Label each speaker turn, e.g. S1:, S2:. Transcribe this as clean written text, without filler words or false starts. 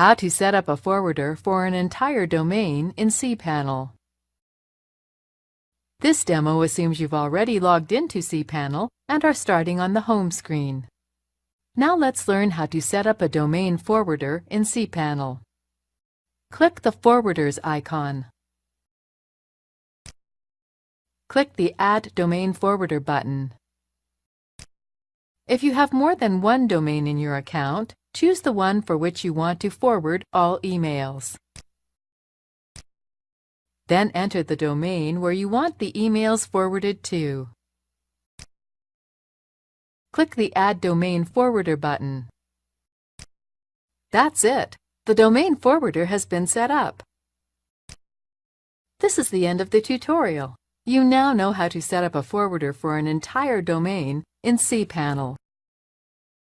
S1: How to set up a forwarder for an entire domain in cPanel. This demo assumes you've already logged into cPanel and are starting on the home screen. Now let's learn how to set up a domain forwarder in cPanel. Click the Forwarders icon. Click the Add Domain Forwarder button. If you have more than one domain in your account, choose the one for which you want to forward all emails. Then enter the domain where you want the emails forwarded to. Click the Add Domain Forwarder button. That's it! The domain forwarder has been set up. This is the end of the tutorial. You now know how to set up a forwarder for an entire domain in cPanel.